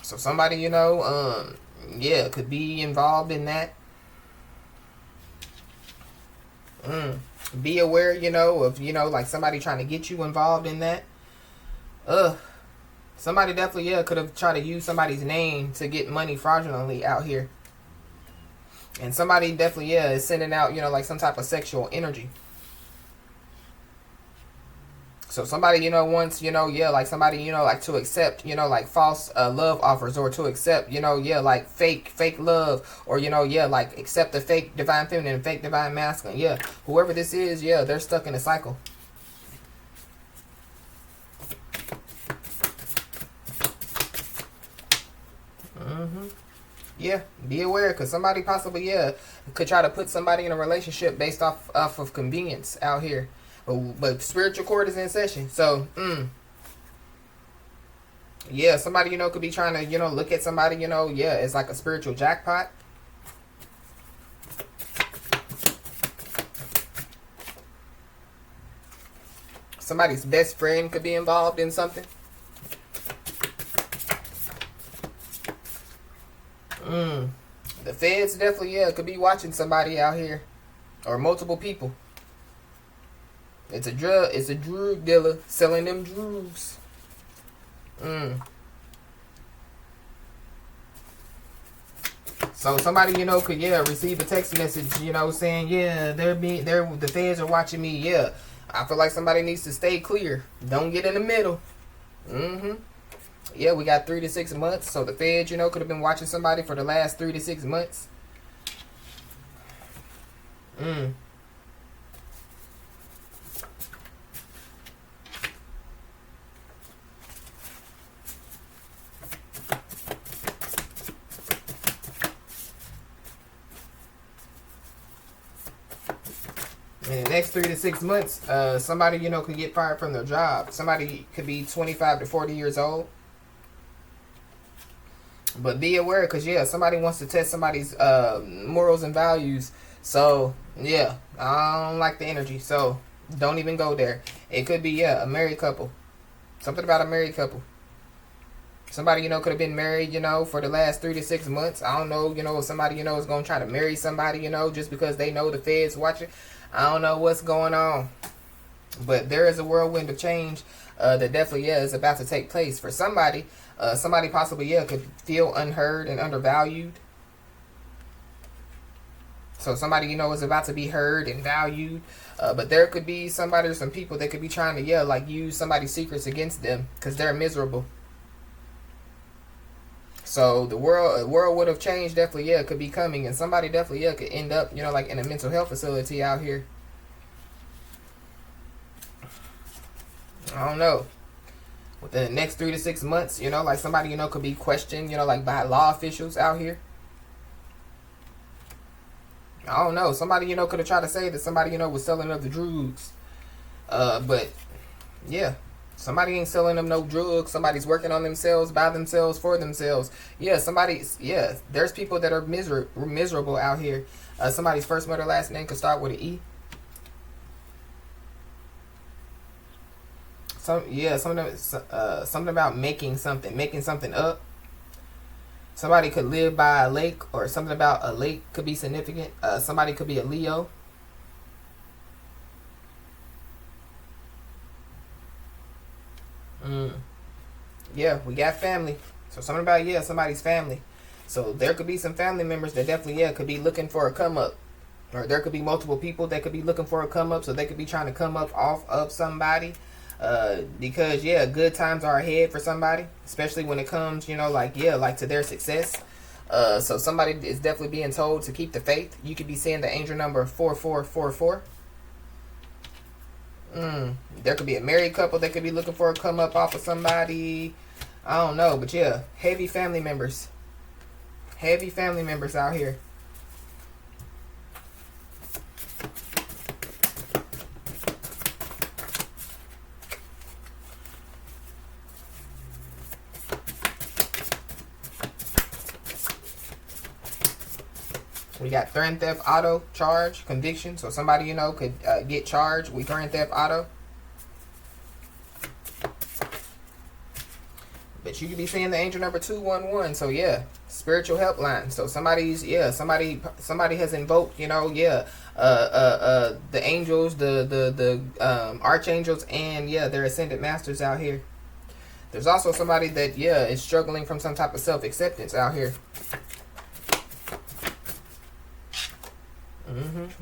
So somebody, you know, yeah, could be involved in that. Be aware, you know, of, you know, like somebody trying to get you involved in that. Somebody definitely, yeah, could have tried to use somebody's name to get money fraudulently out here. And somebody definitely, yeah, is sending out, you know, like some type of sexual energy. So somebody, you know, wants, you know, yeah, like somebody, you know, like to accept, you know, like false love offers, or to accept, you know, yeah, like fake love, or, you know, yeah, like accept the fake divine feminine and fake divine masculine. Yeah, whoever this is, yeah, they're stuck in a cycle. Yeah, be aware, because somebody possibly, could try to put somebody in a relationship based off of convenience out here. But spiritual court is in session. So, yeah, somebody, could be trying to, look at somebody, it's like a spiritual jackpot. Somebody's best friend could be involved in something. The feds definitely, could be watching somebody out here. Or multiple people. It's a drug dealer selling them drugs. So somebody, could, receive a text message, saying, the feds are watching me, I feel like somebody needs to stay clear. Don't get in the middle. Yeah, we got 3 to 6 months. So the feds, could have been watching somebody for the last 3 to 6 months. In the next 3 to 6 months, somebody, could get fired from their job. Somebody could be 25 to 40 years old. But be aware, because, somebody wants to test somebody's morals and values. So, I don't like the energy. So, don't even go there. It could be, a married couple. Something about a married couple. Somebody, could have been married, for the last 3 to 6 months. I don't know, if somebody, is going to try to marry somebody, just because they know the feds watching. I don't know what's going on. But there is a whirlwind of change that definitely, is about to take place for somebody. Somebody possibly, could feel unheard and undervalued. So somebody, is about to be heard and valued. But there could be somebody or some people that could be trying to, use somebody's secrets against them because they're miserable. So the world would have changed definitely, could be coming. And somebody definitely, could end up, like in a mental health facility out here. I don't know. Within the next 3 to 6 months, like somebody, could be questioned, like by law officials out here. I don't know. Somebody, could have tried to say that somebody, was selling up the drugs. But, yeah. Somebody ain't selling them no drugs. Somebody's working on themselves, by themselves, for themselves. Yeah, there's people that are miserable out here. Somebody's first, middle, last name could start with an E. Something about making something up. Somebody could live by a lake, or something about a lake could be significant. Somebody could be a Leo. Yeah, we got family. So something about, somebody's family. So there could be some family members that definitely, could be looking for a come up. Or there could be multiple people that could be looking for a come up. So they could be trying to come up off of somebody. Because, good times are ahead for somebody. Especially when it comes, like to their success. So somebody is definitely being told to keep the faith. You could be seeing the angel number 4444. There could be a married couple that could be looking for a come up off of somebody. I don't know, but heavy family members. Heavy family members out here. We got grand theft auto charge, conviction. So somebody, could get charged with grand theft auto. But you could be seeing the angel number 211. So spiritual helpline. So somebody has invoked, the angels, the archangels, and their ascended masters out here. There's also somebody that is struggling from some type of self-acceptance out here.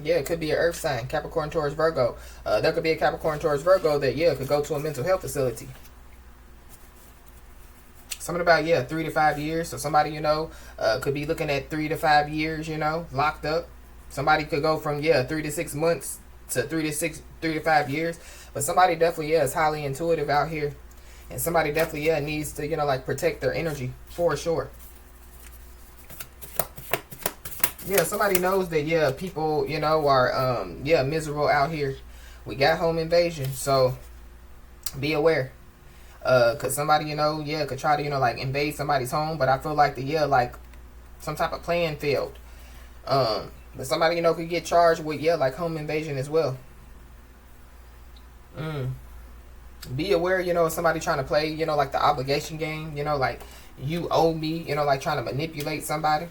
It could be an earth sign, Capricorn, Taurus, Virgo. There could be a Capricorn, Taurus, Virgo that could go to a mental health facility. Something about 3 to 5 years. So somebody could be looking at 3 to 5 years, locked up. Somebody could go from 3 to 6 months to 3 to 5 years. But somebody definitely is highly intuitive out here, and somebody definitely needs to protect their energy for sure. Yeah, somebody knows that, yeah, people, you know, are, yeah, miserable out here. We got home invasion, so be aware. Cause somebody, you know, yeah, could try to, you know, like invade somebody's home, but I feel like the, yeah, like some type of plan failed. But somebody, you know, could get charged with, yeah, like home invasion as well. Be aware, you know, of somebody trying to play, you know, like the obligation game, you know, like you owe me, you know, like trying to manipulate somebody.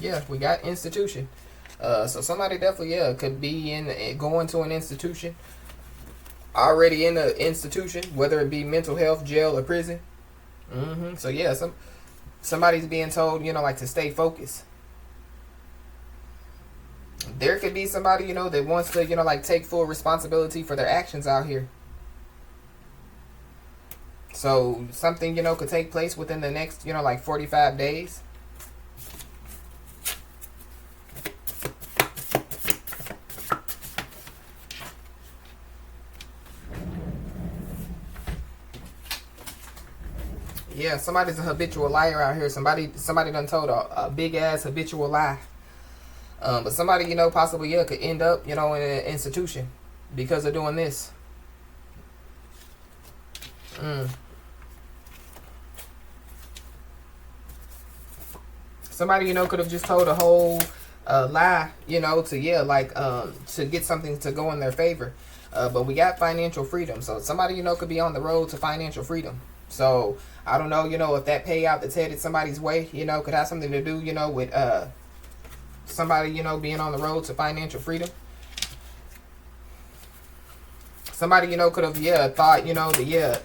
Yeah, we got institution. So somebody definitely, yeah, could be in going to an institution, already in the institution, whether it be mental health, jail, or prison. So yeah, somebody's being told, you know, like to stay focused. There could be somebody, you know, that wants to, you know, like take full responsibility for their actions out here. So something, you know, could take place within the next, you know, like 45 days. Yeah, somebody's a habitual liar out here. Somebody done told a big ass habitual lie. But somebody, you know, possibly, yeah, could end up, you know, in an institution because of doing this. Somebody, you know, could have just told a whole lie, you know, to, yeah, like, to get something to go in their favor. But we got financial freedom. So somebody, you know, could be on the road to financial freedom. So I don't know, you know, if that payout that's headed somebody's way, you know, could have something to do, you know, with somebody, you know, being on the road to financial freedom. Somebody, you know, could have, yeah, thought, you know, that, yeah,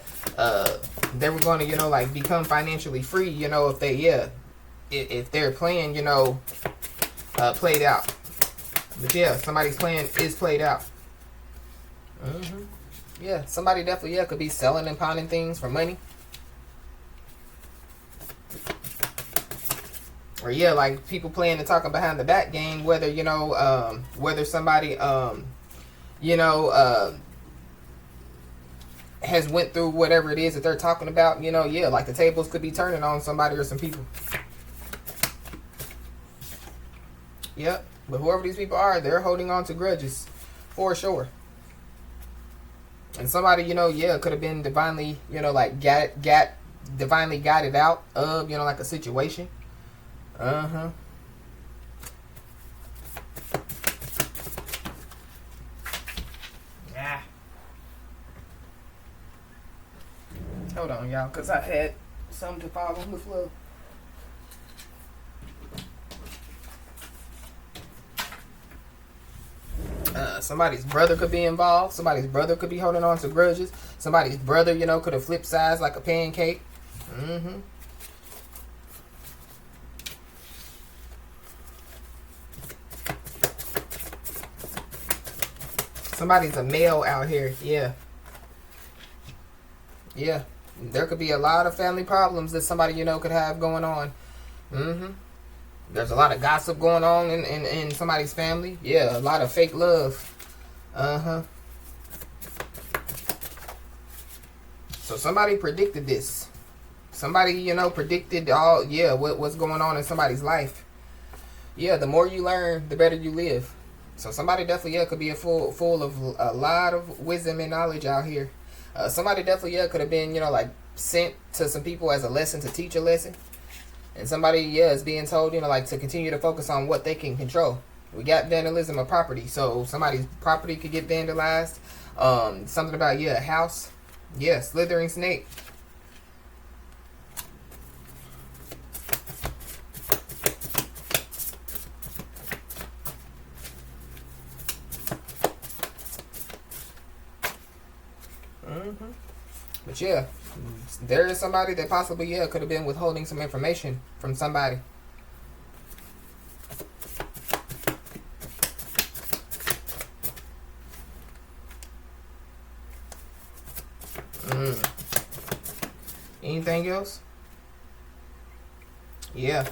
they were going to, you know, like become financially free, you know, if they, yeah, if their plan, you know, played out. But yeah, somebody's plan is played out. Yeah, somebody definitely, yeah, could be selling and pawning things for money. Or yeah, like people playing and talking behind the back game, whether, you know, whether somebody, you know, has went through whatever it is that they're talking about, you know, yeah, like the tables could be turning on somebody or some people. Yep, but whoever these people are, they're holding on to grudges, for sure. And somebody, you know, yeah, could have been divinely, you know, like divinely guided out of, you know, like a situation. Yeah. Hold on, y'all, because I had something to fall on the floor. Somebody's brother could be involved. Somebody's brother could be holding on to grudges. Somebody's brother, you know, could have flipped sides like a pancake. Somebody's a male out here. Yeah. Yeah. There could be a lot of family problems that somebody, you know, could have going on. There's a lot of gossip going on in somebody's family. Yeah, a lot of fake love. So somebody predicted this. Somebody, you know, predicted all, yeah, what's going on in somebody's life. Yeah, the more you learn, the better you live. So somebody definitely, yeah, could be full of a lot of wisdom and knowledge out here. Somebody definitely, yeah, could have been, you know, like sent to some people as a lesson to teach a lesson. And somebody, yeah, is being told, you know, like to continue to focus on what they can control. We got vandalism of property. So somebody's property could get vandalized. Something about, yeah, a house. Yeah, slithering snake. But yeah, there is somebody that possibly, yeah, could have been withholding some information from somebody. Anything else? Yeah.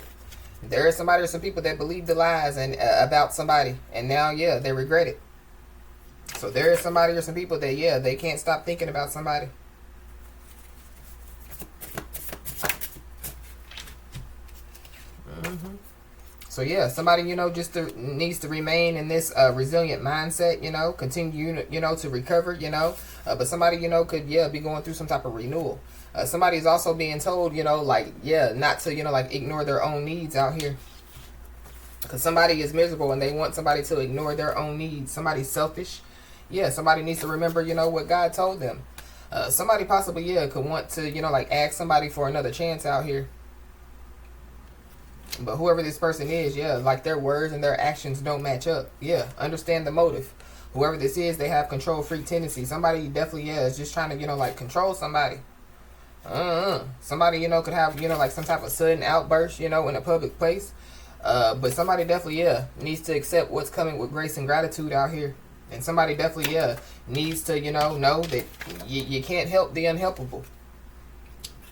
There is somebody or some people that believe the lies and about somebody, and now, yeah, they regret it. So there is somebody or some people that, yeah, they can't stop thinking about somebody. So yeah, somebody, just needs to remain in this resilient mindset, continue, to recover, but somebody, could, be going through some type of renewal. Somebody is also being told, not to, ignore their own needs out here. Because somebody is miserable and they want somebody to ignore their own needs. Somebody's selfish. Yeah, somebody needs to remember, what God told them. Somebody possibly, could want to, ask somebody for another chance out here. But whoever this person is, their words and their actions don't match up. Yeah, understand the motive. Whoever this is, they have control freak tendencies. Somebody definitely, is just trying to, control somebody. Somebody, could have, some type of sudden outburst, in a public place. But somebody definitely, needs to accept what's coming with grace and gratitude out here. And somebody definitely, needs to, know that you can't help the unhelpable.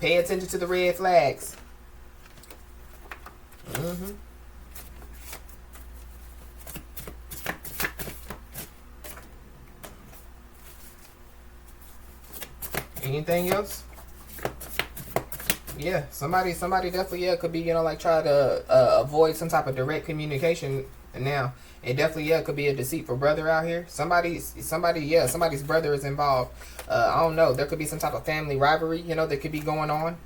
Pay attention to the red flags. Anything else? Yeah, somebody definitely, could be, try to avoid some type of direct communication now. It definitely, could be a deceitful brother out here. Somebody's brother is involved. I don't know. There could be some type of family rivalry, that could be going on.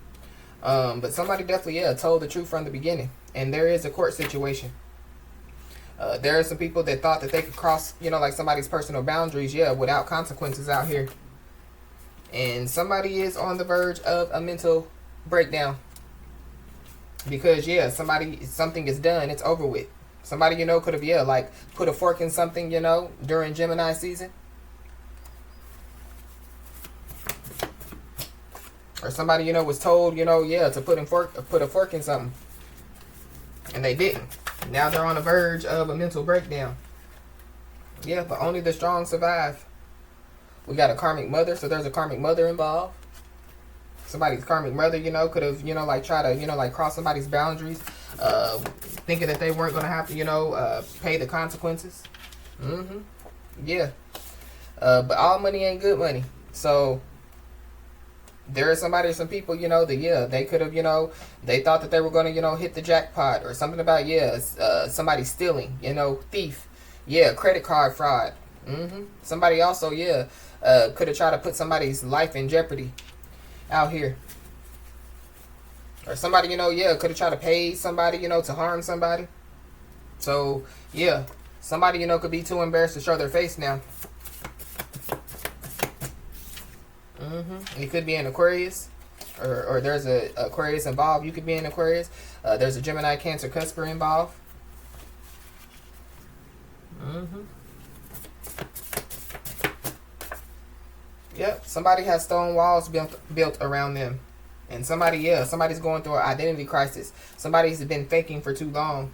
But somebody definitely, told the truth from the beginning. And there is a court situation. There are some people that thought that they could cross, somebody's personal boundaries, without consequences out here. And somebody is on the verge of a mental breakdown. Because, something is done. It's over with. Somebody, could have, put a fork in something, during Gemini season. Or somebody, was told, to put a fork in something. And they didn't. Now they're on the verge of a mental breakdown. Yeah, but only the strong survive. We got a karmic mother, so there's a karmic mother involved. Somebody's karmic mother, could have, try to, cross somebody's boundaries, thinking that they weren't going to have to, pay the consequences. Yeah. But all money ain't good money. So there is somebody, some people, that, they could have, they thought that they were going to, hit the jackpot or something about, somebody stealing, thief. Yeah, credit card fraud. Somebody also, could have tried to put somebody's life in jeopardy out here. Or somebody, could have tried to pay somebody, to harm somebody. So, somebody, could be too embarrassed to show their face now. It could be an Aquarius, or there's a Aquarius involved. You could be an Aquarius. There's a Gemini, Cancer, Cusper involved. Yep, somebody has stone walls built around them. And somebody's going through an identity crisis. Somebody's been faking for too long.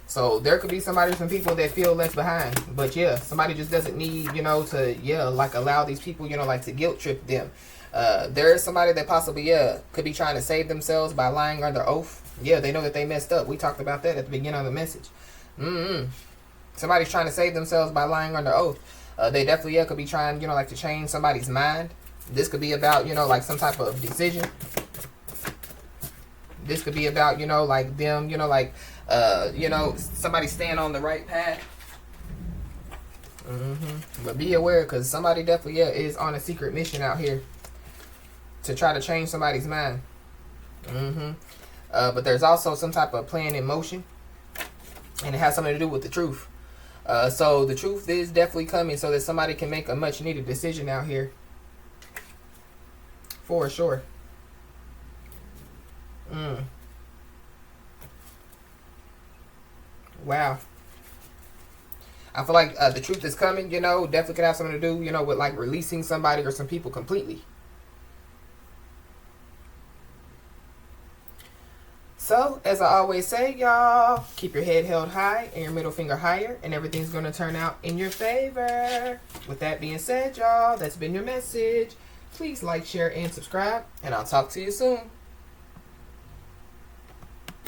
So there could be some people that feel left behind. But somebody just doesn't need, to, allow these people, to guilt trip them. There is somebody that possibly, could be trying to save themselves by lying under oath. Yeah, they know that they messed up. We talked about that at the beginning of the message. Somebody's trying to save themselves by lying under oath. They definitely, could be trying, to change somebody's mind. This could be about, some type of decision. This could be about, them, somebody staying on the right path. But be aware, because somebody definitely, is on a secret mission out here to try to change somebody's mind. But there's also some type of plan in motion, and it has something to do with the truth. So the truth is definitely coming so that somebody can make a much needed decision out here. For sure. Wow. I feel like the truth is coming, definitely could have something to do, with releasing somebody or some people completely. So, as I always say, y'all, keep your head held high and your middle finger higher, and everything's going to turn out in your favor. With that being said, y'all, that's been your message. Please like, share, and subscribe, and I'll talk to you soon.